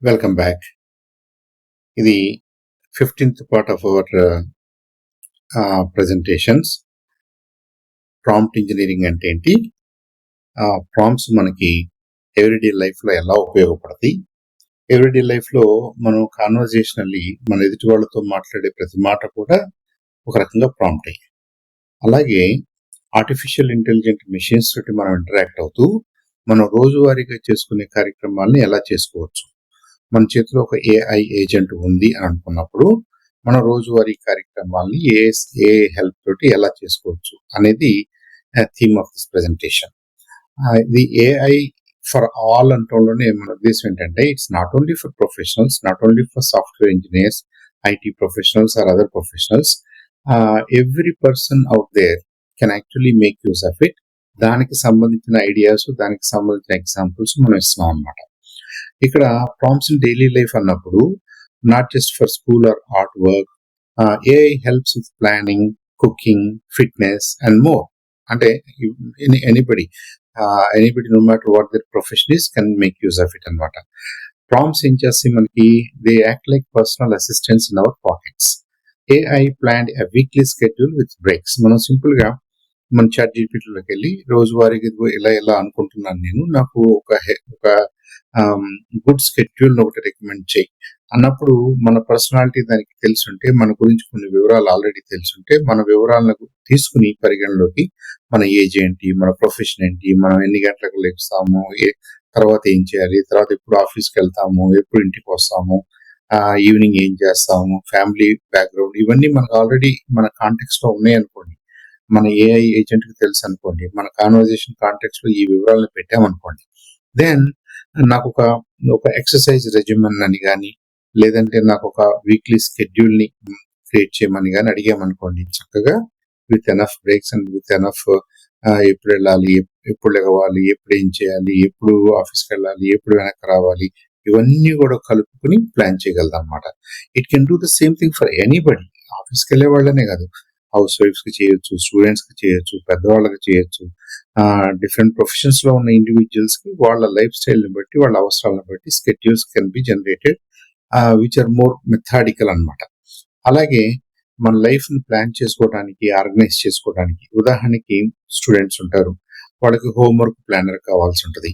Welcome back. ఇది 15th part of our presentations. Prompt engineering అంటే ఏంటి, ప్రాంప్ట్స్ మనకి ఎవ్రీడే లైఫ్లో ఎలా ఉపయోగపడతాయి, ఎవ్రీడే లైఫ్లో మనం కాన్వర్జేషనల్లీ మన ఎదుటి వాళ్ళతో మాట్లాడే ప్రతి మాట కూడా ఒక రకంగా ప్రాంప్టే. అలాగే ఆర్టిఫిషియల్ ఇంటెలిజెంట్ మెషిన్స్ తోటి మనం ఇంటరాక్ట్ అవుతూ మనం రోజువారీగా చేసుకునే కార్యక్రమాలని ఎలా చేసుకోవచ్చు. మన చేతిలో ఒక ఏఐ ఏజెంట్ ఉంది అని అనుకున్నప్పుడు మన రోజువారీ కార్యక్రమాలని ఏ హెల్ప్ తోటి ఎలా చేసుకోవచ్చు అనేది థీమ్ ఆఫ్ దిస్ ప్రెజెంటేషన్. ఇది ఏఐ ఫర్ ఆల్ అంటంలోనే మన ఉద్దేశం ఏంటంటే it's not only for professionals, not only for software engineers, IT professionals or other professionals. Every person out there can actually make use of it. దానికి సంబంధించిన ideas, దానికి సంబంధించిన examples మనం ఇస్తున్నాం అనమాట. ఇక్కడ ప్రాంప్ట్స్ ఇన్ డైలీ లైఫ్ అన్నప్పుడు not just for school or art work, AI helps with planning, cooking, fitness and more. అంటే anybody no matter what their profession is can make use of it అనమాట. Prompts ఏం చేస్తే మనకి they act like personal assistants in our pockets. AI planned a weekly schedule with breaks. మనం simple గా మన chat జీపీటీలోకి వెళ్ళి రోజువారీగా ఇలా అనుకుంటున్నాను నేను, నాకు ఒక గుడ్ స్కెడ్యూల్ ఒకటి రికమెండ్ చేయి అన్నప్పుడు మన పర్సనాలిటీ దానికి తెలుసుంటే, మన గురించి కొన్ని వివరాలు ఆల్రెడీ తెలుసుంటే, మన వివరాలను తీసుకుని పరిగణలోకి మన ఏజ్ ఏంటి, మన ప్రొఫెషన్ ఏంటి, మనం ఎన్ని గంటలకు లేస్తాము, తర్వాత ఏం చేయాలి, తర్వాత ఎప్పుడు ఆఫీస్కి వెళ్తాము, ఎప్పుడు ఇంటికి వస్తాము, ఈవినింగ్ ఏం చేస్తాము, ఫ్యామిలీ బ్యాక్గ్రౌండ్, ఇవన్నీ మనకు ఆల్రెడీ మన కాంటెక్స్ట్ లో ఉన్నాయి అనుకోండి, మన ఏఐ ఏజెంట్ కి తెలుసు అనుకోండి, మన కాన్వర్జేషన్ కాంటెక్స్ట్ లో ఈ వివరాలను పెట్టామనుకోండి, దెన్ నాకు ఒక ఎక్సర్సైజ్ రెజ్యూమెన్ అని కానీ, లేదంటే నాకు ఒక వీక్లీ స్కెడ్యూల్ ని క్రియేట్ చేయమని కానీ అడిగామనుకోండి, చక్కగా with enough breaks and with enough ఎప్పుడు వెళ్ళాలి, ఎప్పుడు లెగవాలి, ఎప్పుడు ఏం చేయాలి, ఎప్పుడు ఆఫీస్కి వెళ్ళాలి, ఎప్పుడు వెనక్కి రావాలి, ఇవన్నీ కూడా కలుపుకుని ప్లాన్ చేయగలదు అనమాట. It can do the same thing for anybody. ఆఫీస్కి వెళ్ళే వాళ్ళనే కాదు, హౌస్ వైఫ్స్ కి చేయొచ్చు, స్టూడెంట్స్ కి చేయొచ్చు, పెద్దవాళ్ళకి చేయొచ్చు, డిఫరెంట్ ప్రొఫెషన్స్ లో ఉన్న ఇండివిజువల్స్ కి వాళ్ళ లైఫ్ స్టైల్ ని బట్టి, వాళ్ళ అవసరాలను బట్టి schedules can be generated which are more methodical అనమాట. అలాగే మన లైఫ్ ని ప్లాన్ చేసుకోవడానికి, ఆర్గనైజ్ చేసుకోవడానికి, ఉదాహరణకి స్టూడెంట్స్ ఉంటారు, వాళ్ళకి హోంవర్క్ ప్లానర్ కావాల్సి ఉంటుంది.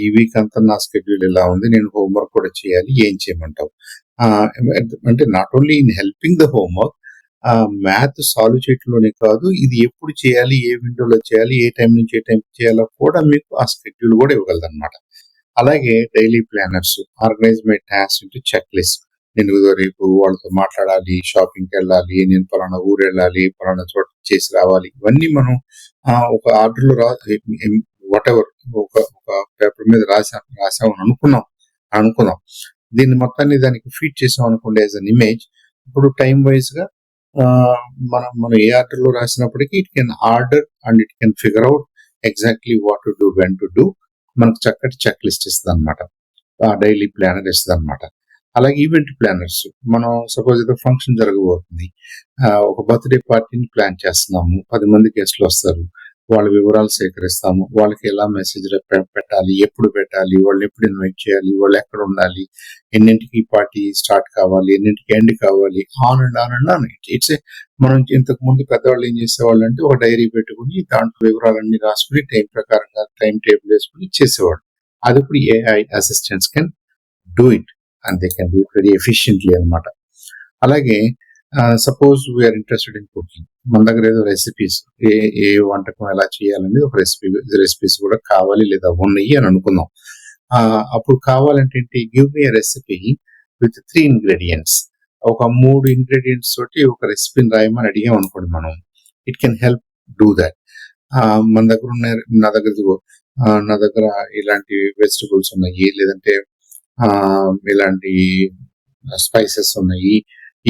ఈ వీక్ అంతా నా స్కెడ్యూల్ ఎలా ఉంది, నేను హోంవర్క్ కూడా చేయాలి, ఏం చేయమంటావు అంటే not only in helping the homework, math solve చేయడంలోనే కాదు, ఇది ఎప్పుడు చేయాలి, ఏ విండోలో చేయాలి, ఏ టైం నుంచి ఏ టైం చేయాలో కూడా మీకు ఆ స్కెడ్యూల్ కూడా ఇవ్వగలదు అనమాట. అలాగే daily planners organise my task into checklist. నేను రేపు వాళ్ళతో మాట్లాడాలి, షాపింగ్కి వెళ్ళాలి, నేను పలానా ఊరు వెళ్ళాలి, పలానా చోట చేసి రావాలి, ఇవన్నీ మనం ఒక ఆర్డర్లో వాట్ ఎవర్ ఒక పేపర్ మీద రాసామని అనుకున్నాం. దీన్ని మొత్తాన్ని దానికి ఫీడ్ చేసాం అనుకోండి యాజ్ అన్ ఇమేజ్. ఇప్పుడు టైం వైజ్ గా మనం ఏ ఆర్డర్ లో రాసినప్పటికీ it can order and it can figure out exactly what to do, when to do. మనకు చక్కటి చెక్ లిస్ట్ ఇస్తుంది అనమాట, డైలీ ప్లానర్ ఇస్తుంది అనమాట. అలాగే ఈవెంట్ ప్లానర్స్, మనం సపోజ్ ఏదో ఫంక్షన్ జరగబోతుంది, ఒక బర్త్డే పార్టీని ప్లాన్ చేస్తున్నాము, 10 మంది గెస్ట్లు వస్తారు, వాళ్ళ వివరాలు సేకరిస్తాము, వాళ్ళకి ఎలా మెసేజ్ పెట్టాలి, ఎప్పుడు పెట్టాలి, వాళ్ళని ఎప్పుడు ఇన్వైట్ చేయాలి, వాళ్ళు ఎక్కడ ఉండాలి, ఎన్నింటికి పార్టీ స్టార్ట్ కావాలి, ఎన్నింటికి ఎండ్ కావాలి, ఆన్ అండ్ ఆన్. ఇట్స్ మనం ఇంతకు ముందు పెద్దవాళ్ళు ఏం చేసేవాళ్ళు అంటే ఒక డైరీ పెట్టుకుని దాంట్లో వివరాలన్నీ రాసుకుని టైం ప్రకారంగా టైం టేబుల్ వేసుకుని చేసేవాడు. అది ఇప్పుడు AI assistants can do it and they can do it very efficiently అనమాట. అలాగే suppose we're interested in cooking, మన దగ్గర ఏదో రెసిపీస్, ఏ వంటకం ఎలా చేయాలనేది ఒక రెసిపీస్ కూడా కావాలి లేదా ఉన్నాయి అని అనుకుందాం. అప్పుడు కావాలంటే ఏంటి, give me recipe with 3 ingredients. ఒక 3 ఇంగ్రీడియంట్స్ తోటి ఒక రెసిపీని రాయమని అడిగాం అనుకోండి మనం, it can help do that. మన దగ్గర ఉన్న నా దగ్గర ఇలాంటి వెజిటబుల్స్ ఉన్నాయి, లేదంటే ఇలాంటి స్పైసెస్ ఉన్నాయి,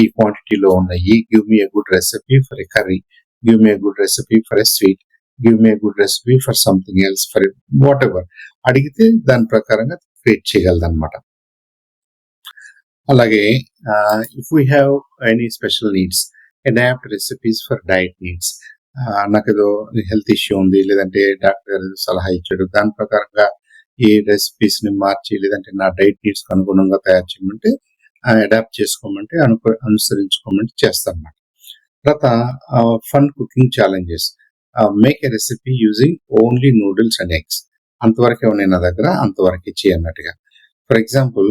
ఈ క్వాంటిటీలో ఉన్నాయి, give me a good recipe for a curry, give me a good recipe for a sweet, give me a good recipe for something else, for whatever అడిగితే దాని ప్రకారంగా క్రియేట్ చేయగలదు అనమాట. అలాగే if we have any special needs, adapt recipes for diet needs. నాకు ఏదో health issue ఉంది, లేదంటే డాక్టర్ గారు సలహా ఇచ్చాడు, దాని ప్రకారంగా ఏ రెసిపీస్ని మార్చి లేదంటే నా డైట్ నీడ్స్కి అనుగుణంగా తయారు చేయమంటే అడాప్ట్ చేసుకోమంటే అనుసరించుకోమంటే చేస్తాను అన్నమాట. తర్వాత fun cooking challenges, make a recipe using only noodles and eggs. అంతవరకే ఉన్నాయి నా దగ్గర, అంతవరకు చేయి అన్నట్టుగా. For example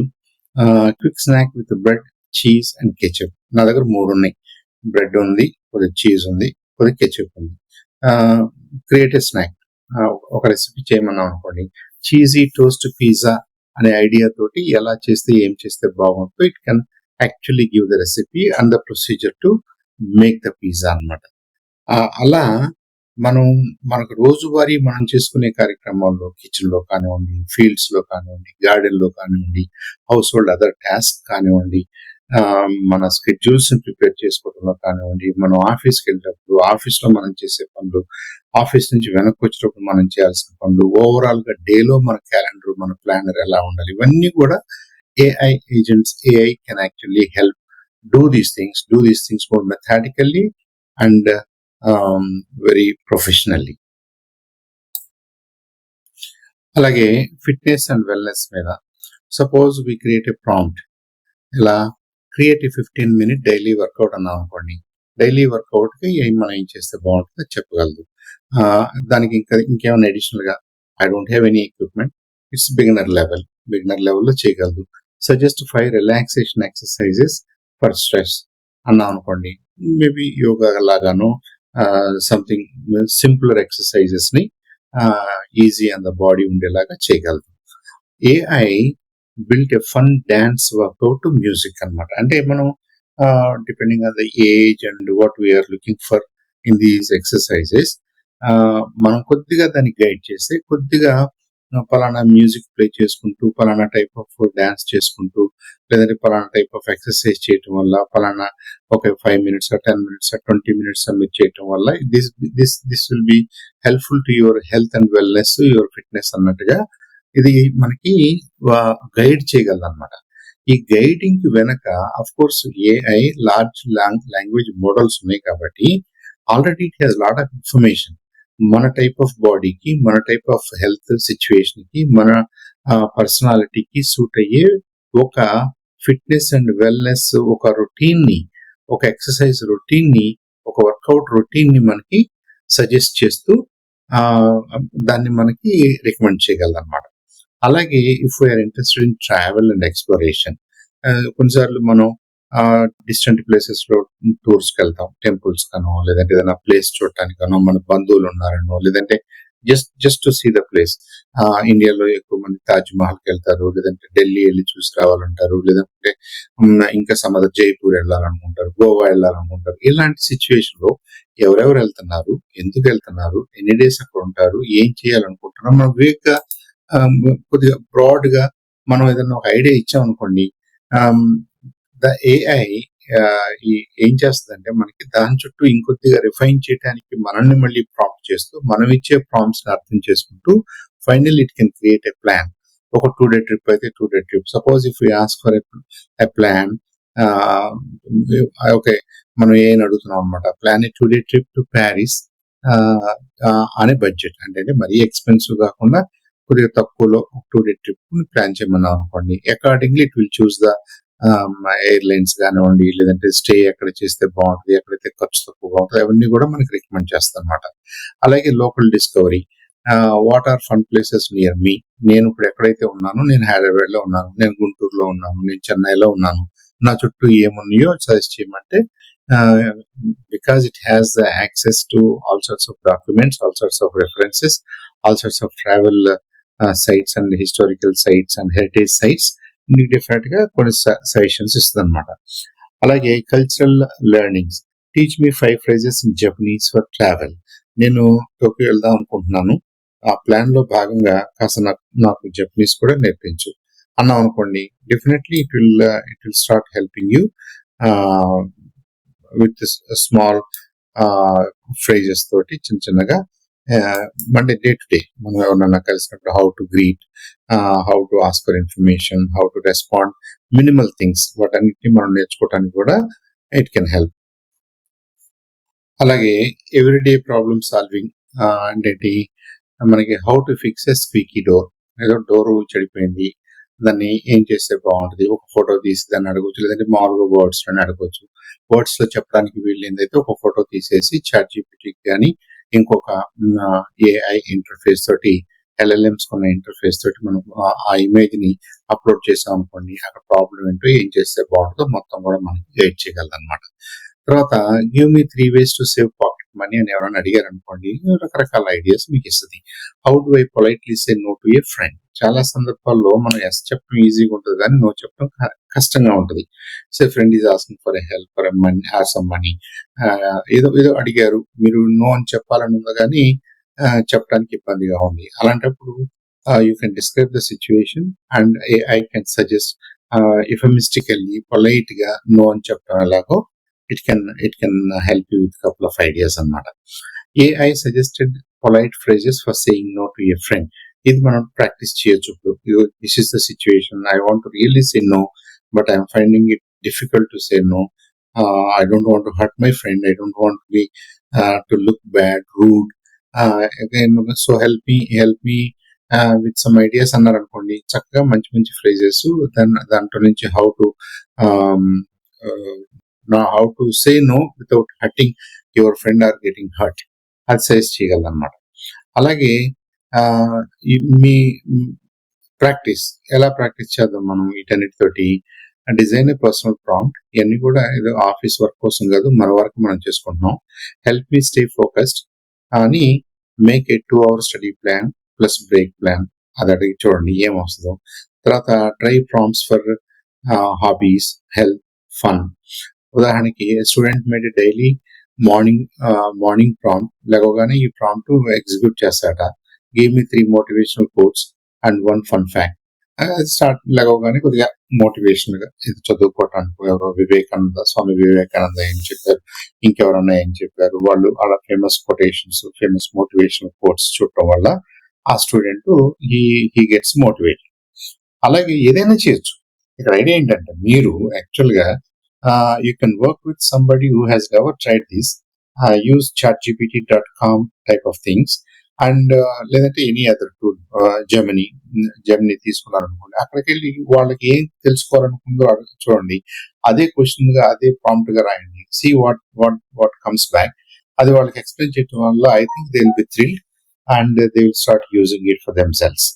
quick snack with bread, cheese and ketchup. నా దగ్గర 3 ఉన్నాయి. బ్రెడ్ ఉంది, కొద్దిగా చీజ్ ఉంది, కొద్దిగా కెచప్ ఉంది. క్రియేట్ ఎ స్నాక్, ఒక రెసిపీ చేయమన్నాం అనుకోండి, చీజీ టోస్ట్ పిజ్జా అనే ఐడియా తోటి ఎలా చేస్తే ఏం చేస్తే బాగుంటుందో it can actually give the recipe and the procedure to make the pizza అనమాట. అలా మనకు రోజువారీ మనం చేసుకునే కార్యక్రమాల్లో కిచెన్లో కానివ్వండి, ఫీల్డ్స్లో కానివ్వండి, గార్డెన్లో కానివ్వండి, హౌస్ హోల్డ్ అదర్ టాస్క్ కానివ్వండి, మన స్కెడ్యూల్స్ని ప్రిపేర్ చేసుకోవడంలో కానివ్వండి, మనం ఆఫీస్కి వెళ్ళేటప్పుడు ఆఫీస్లో మనం చేసే పనులు, ఆఫీస్ నుంచి వెనక్కి వచ్చేటప్పుడు మనం చేయాల్సిన పనులు, ఓవరాల్గా డేలో మన క్యాలెండర్, మన ప్లానర్ ఎలా ఉండాలి, ఇవన్నీ కూడా AI agents, AI can actually help do these things more methodically and very professionally. అలాగే ఫిట్నెస్ అండ్ వెల్నెస్ మీద, suppose we create a prompt, ఇలా create a 15-minute daily workout అన్నాం అనుకోండి, డైలీ వర్కౌట్కి మనం ఏం చేస్తే బాగుంటుందో చెప్పగలదు. దానికి ఇంకేమైనా అడిషనల్గా, I don't have any equipment, it's beginner లెవెల్లో చేయగలదు. Suggest 5 relaxation exercises for stress అన్నాం అనుకోండి, మేబీ యోగా లాగాను సంథింగ్ సింపులర్ ఎక్సర్సైజెస్ని ఈజీ ఆన్ ద బాడీ ఉండేలాగా చేయగలదు. AI built a fun dance workout music అనమాట. అంటే మనం depending on the age and what we are looking for in these exercises, మనం కొద్దిగా దాన్ని గైడ్ చేస్తే, కొద్దిగా పలానా మ్యూజిక్ ప్లే చేసుకుంటూ, పలానా టైప్ ఆఫ్ డాన్స్ చేసుకుంటూ, లేదంటే పలానా టైప్ ఆఫ్ ఎక్సర్సైజ్ చేయటం వల్ల, పలానా ఒక 5 minutes 10 minutes 20 minutes మీరు చేయటం వల్ల this will be helpful to your health and wellness, your fitness అన్నట్టుగా ఇది మనకి గైడ్ చేయగలదు అనమాట. ఈ గైడింగ్ వెనక of course AI large language models ఉన్నాయి కాబట్టి already it has lot of information. మన టైప్ ఆఫ్ బాడీకి, మన టైప్ ఆఫ్ హెల్త్ సిచ్యువేషన్కి, మన పర్సనాలిటీకి సూట్ అయ్యే ఒక ఫిట్నెస్ అండ్ వెల్నెస్ ఒక రొటీన్ని, ఒక ఎక్సర్సైజ్ రొటీన్ని, ఒక వర్కౌట్ రొటీన్ని మనకి సజెస్ట్ చేస్తూ దాన్ని మనకి రికమెండ్ చేయగలదు అనమాట. అలాగే if we're interested in travel and exploration, కొన్నిసార్లు మనం డిస్టెంట్ ప్లేసెస్లో టూర్స్కి వెళ్తాం, టెంపుల్స్ కనో, లేదంటే ఏదైనా ప్లేస్ చూడటానికనో, మన బంధువులు ఉన్నారనో, లేదంటే just to see the place. ఇండియాలో ఎక్కువ మంది తాజ్ మహల్కి వెళ్తారు, లేదంటే ఢిల్లీ వెళ్ళి చూసి రావాలంటారు, లేదంటే ఇంకా జైపూర్ వెళ్ళాలనుకుంటారు, గోవా వెళ్ళాలనుకుంటారు. ఇలాంటి సిచ్యువేషన్లో ఎవరెవరు వెళ్తున్నారు, ఎందుకు వెళ్తున్నారు, ఎన్ని డేస్ అక్కడ ఉంటారు, ఏం చేయాలనుకుంటున్నారు, మనం వేగ్గా కొద్దిగా బ్రాడ్గా మనం ఏదైనా ఒక ఐడియా ఇచ్చామనుకోండి, ద AI ఏం చేస్తుందంటే మనకి దాని చుట్టూ ఇంకొద్దిగా రిఫైన్ చేయడానికి మనల్ని మళ్ళీ ప్రాంప్ట్ చేస్తూ, మనం ఇచ్చే ప్రాంప్ట్స్ ని అర్థం చేసుకుంటూ final it can create a plan. ఒక 2-day ట్రిప్ అయితే 2-day trip. Suppose if you ask for a plan, okay, మనం ఏం అడుగుతున్నాం అనమాట, plan A 2-day trip to Paris అనే బడ్జెట్, అంటే మరీ ఎక్స్పెన్సివ్ కాకుండా కొద్దిగా తక్కువలో 2-day ట్రిప్ ప్లాన్ చేయమన్నాం అనుకోండి. Accordingly it will choose the airlines కానివ్వండి, లేదంటే స్టే ఎక్కడ చేస్తే బాగుంటుంది, ఎక్కడైతే ఖర్చు తక్కువగా ఉంటుంది, అవన్నీ కూడా మనకి రికమెండ్ చేస్తాం అనమాట. అలాగే local discovery, what are fun places near me. నేను ఇప్పుడు ఎక్కడైతే ఉన్నానో, నేను హైదరాబాద్లో ఉన్నాను, నేను గుంటూరులో ఉన్నాను, నేను చెన్నైలో ఉన్నాను, నా చుట్టూ ఏమున్నాయో సజెస్ట్ చేయమంటే, because it has the access to all sorts of documents, all sorts of references, all sorts of travel sites and historical sites and heritage sites, different గా కొన్ని సజెషన్స్ ఇస్తుంది అనమాట. అలాగే cultural learnings, teach me 5 phrases in Japanese for travel. నేను Tokyo వెళ్దాం అనుకుంటున్నాను, ఆ plan లో భాగంగా కాస్త నాకు జపనీస్ కూడా నేర్పించు అన్నాం అనుకోండి, definitely it will start helping you with small phrases తోటి చిన్నగా. అంటే డే టు డే మనం ఎవరన్నా కలిసినప్పుడు how to greet, how to ask for information, how to respond, minimal things, వాటన్నిటిని మనం నేర్చుకోవడానికి కూడా ఇట్ కెన్ హెల్ప్. అలాగే ఎవ్రీడే ప్రాబ్లమ్ సాల్వింగ్, అంటే మనకి how to fix a squeaky door, ఏదో డోర్ చెడిపోయింది, దాన్ని ఏం చేస్తే బాగుంటుంది, ఒక ఫోటో తీసి దాన్ని అడగొచ్చు, లేదంటే మామూలుగా వర్డ్స్ అని అడగొచ్చు. వర్డ్స్ లో చెప్పడానికి వీళ్ళేందైతే ఒక ఫోటో తీసేసి చాట్ జీపీటీకి కానీ ఇంకొక ఏఐ ఇంటర్ఫేస్ తోటి, ఎల్ఎల్ఎంస్ కొన్న ఇంటర్ఫేస్ తోటి మనం ఆ ఇమేజ్ ని అప్లోడ్ చేసాం అనుకోండి, అక్కడ ప్రాబ్లం ఏంటో ఏం చేస్తే బాగుంటుందో మొత్తం కూడా మనకి గైడ్ చేయగలదు అనమాట. తర్వాత give me 3 ways to save pocket money అని ఎవరైనా అడిగారు అనుకోండి, రకరకాల ఐడియాస్ మీకు ఇస్తుంది. How do I politely say no to a friend. చాలా సందర్భాల్లో మనం ఎస్ చెప్పడం ఈజీగా ఉంటుంది, కానీ నో చెప్పడం కష్టంగా ఉంటుంది. Say friend is asking for a help for a money or some money, ఏదో ఏదో అడిగారు, మీరు నో అని చెప్పాలని ఉంది కానీ చెప్పడానికి ఇబ్బందిగా ఉంది. అలాంటప్పుడు you can describe the situation and I can suggest euphemistically polite గా నో అని చెప్పడం ఎలాగో it can help you with a couple of ideas అన్నమాట. AI suggested polite phrases for saying no to a friend. ఇది మనం practice చేయొచ్చు. ఇప్పుడు this is the situation, I want to really say no but I'm finding it difficult to say no. I don't want to hurt my friend, I don't want be to look bad, rude, so help me with some ideas అన్నారు అనుకోండి, చక్కగా మంచి మంచి phrases దాంట్లో నుంచి how to say no without hurting your friend or getting hurt, అది suggest చేయగలదు అనమాట. అలాగే మీ ప్రాక్టీస్ ఎలా ప్రాక్టీస్ చేద్దాం మనం వీటన్నిటితోటి, డిజైన్ ఏ పర్సనల్ ప్రాంప్ట్. ఇవన్నీ కూడా ఏదో ఆఫీస్ వర్క్ కోసం కాదు, మన వరకు మనం చేసుకుంటున్నాం. హెల్ప్ మీ స్టే ఫోకస్డ్ అని make a 2 hour study plan plus break plan, అది అడిగి చూడండి ఏం వస్తుందో. తర్వాత try prompts for hobbies, health, fun. ఉదాహరణకి student made daily morning prompt, లేవగానే ఈ ప్రాంప్ట్ ఎగ్జిక్యూట్ చేస్తాట. Give me 3 motivational quotes and 1 fun fact. Start లేవగానే కొద్దిగా మోటివేషన్ గా ఇది చదువుకోవటానికి, స్వామి వివేకానంద ఏం చెప్పారు, ఇంకెవరన్నా ఏం చెప్పారు, వాళ్ళు అలా famous quotations, famous motivational quotes చూడటం వల్ల ఆ స్టూడెంట్ హీ గెట్స్ మోటివేటెడ్. అలాగే ఏదైనా చేయొచ్చు. ఇక్కడ ఐడియా ఏంటంటే, మీరు యాక్చువల్ గా you can work with somebody who has never tried this, use chatgpt.com type of things, and లేదంటే ఎనీ అదర్ టూల్, జెమిని తీసుకున్నారనుకోండి, అక్కడికి వెళ్ళి వాళ్ళకి ఏం తెలుసుకోవాలనుకుందో చూడండి, అదే క్వశ్చన్ గా అదే ప్రాంప్ట్ గా రాయండి, సీ వాట్ కమ్స్ బ్యాక్. అది వాళ్ళకి ఎక్స్ప్లెయిన్ చేయడం వల్ల I think they will be thrilled and they will start using it for themselves.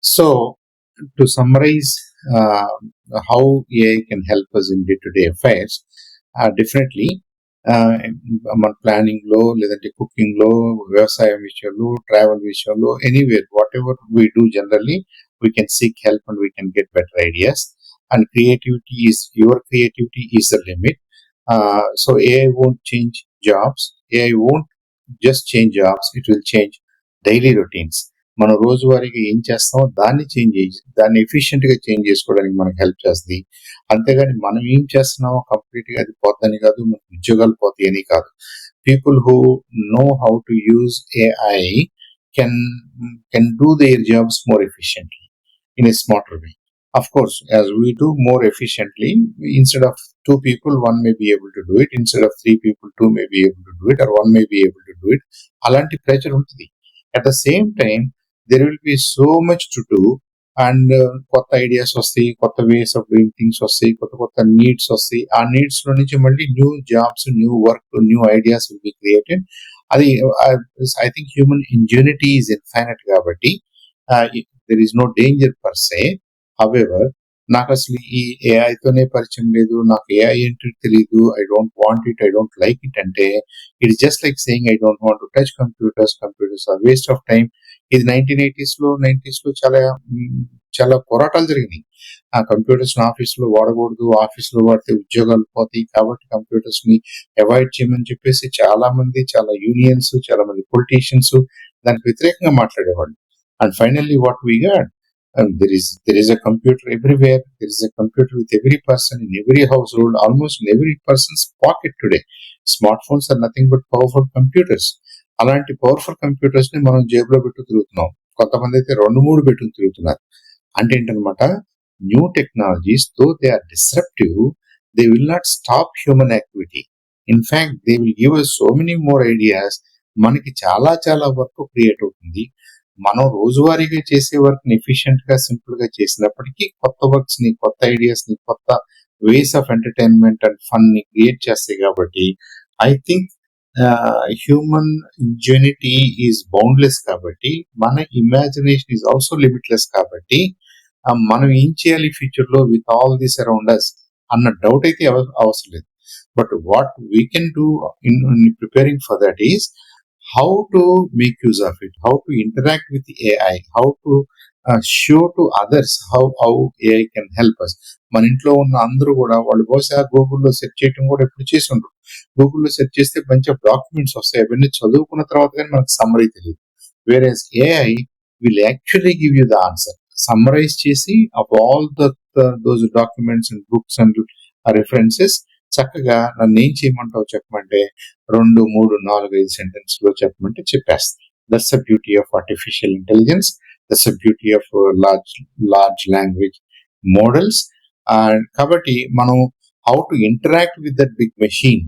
So to summarize how AI can help us in day-to-day affairs, definitely మన planning లో, లేదంటే cooking లో, వ్యవసాయం విషయంలో, ట్రావెల్ విషయంలో, anywhere what ever we do generally we can seek help and we can get better ideas. And your creativity is the limit. So AI won't change jobs, AI won't just change jobs, it will change daily routines. మనం రోజువారీగా ఏం చేస్తామో దాన్ని efficient గా change చేసుకోవడానికి మనకు help చేస్తుంది. అంతేగాని మనం ఏం చేస్తున్నామో కంప్లీట్ గా అది పోద్దని కాదు, మనకు ఉద్యోగాలు పోతాయని కాదు. People who know how to use AI can do there jobs more efficiently in a smarter way. Of course, as we do more efficiently, instead of 2 people, 1 may be able to do it. Instead of 3 people, 2 may be able to do it, or 1 may be able to do it. Alanti pressure ఉంటుంది. At the same time, there will be so much to do, and కొత్త ideas వస్తాయి, కొత్త ways of doing things వస్తాయి, కొత్త needs వస్తాయి. ఆ needs లో నుంచి మళ్ళీ new jobs, new work, new ideas will be created. అది I think human ingenuity is infinite కాబట్టి there is no danger per se. However, నాకు అసలు ఈ ఏఐతోనే పరిచయం లేదు, నాకు ఏఐ ఏంటో తెలియదు, I don't want it, I don't like it అంటే, it is just like saying I don't want to touch computers or waste of time. ఇది 1980s లో 90s లో చాలా పోరాటాలు జరిగినాయి. ఆ కంప్యూటర్స్ ఆఫీస్ లో వాడకూడదు, ఆఫీస్ లో వాడితే ఉద్యోగాలు పోతాయి, కాబట్టి కంప్యూటర్స్ ని అవాయిడ్ చేయమని చెప్పేసి చాలా యూనియన్స్, చాలా మంది పొలిటీషియన్స్ దానికి వ్యతిరేకంగా మాట్లాడేవాళ్ళు. And finally what we got, there is a computer everywhere. There is a computer with every person in every household, almost in every person's pocket today. Smartphones are nothing but powerful computers. అలాంటి powerful computers ని మనం జేబులో పెట్టు తిరుగుతున్నాం. కొంతమంది అయితే 2-3 పెట్టుకుని తిరుగుతున్నారు. అంటే ఏంటనమాట, న్యూ టెక్నాలజీస్ తో they are disruptive, they will not stop human activity. In fact they will give us so many more ideas. మనకి చాలా వర్క్ క్రియేట్ అవుతుంది. మనం రోజువారీగా చేసే వర్క్ ని ఎఫిషియెంట్ గా సింపుల్ గా చేసినప్పటికీ కొత్త వర్క్స్ ని, కొత్త ఐడియాస్ ని, కొత్త ways of entertainment and fun ని క్రియేట్ చేస్తాయి కాబట్టి I think human ingenuity is boundless కాబట్టి, మన ఇమాజినేషన్ ఈజ్ ఆల్సో లిమిట్లెస్ కాబట్టి మనం ఏం చేయాలి ఫ్యూచర్ లో with all this around us అన్న డౌట్ అయితే అవసరం లేదు. But what we can do in preparing for that is how to make use of it, how to interact with the AI, how to show to others how AI can help us. మన ఇంట్లో ఉన్న అందరూ కూడా వాళ్ళు బహుశా గూగుల్లో search చేయడం కూడా ఎప్పుడు చేసి ఉండరు. గూగుల్లో సెర్చ్ చేస్తే బంచ్ ఆఫ్ డాక్యుమెంట్స్ వస్తాయి, అవన్నీ చదువుకున్న తర్వాత కానీ మనకు సమ్మరీ తెలియదు. Whereas AI will actually give you the answer, summarise చేసి of all those documents and books and references చక్కగా నన్ను ఏం చేయమంటావు చెప్పమంటే 2, 3, 4, 5 సెంటెన్స్ లో చెప్పమంటే చెప్పేస్తాను. That's the beauty of artificial intelligence, that's the beauty of large language models. కాబట్టి మనం how to interact with that big machine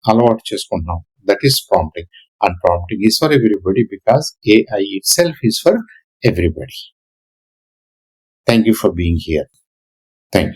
అలవాటు చేసుకుంటున్నాం. That is prompting. And prompting is for everybody because AI itself is for everybody. Thank you for being here. Thank you.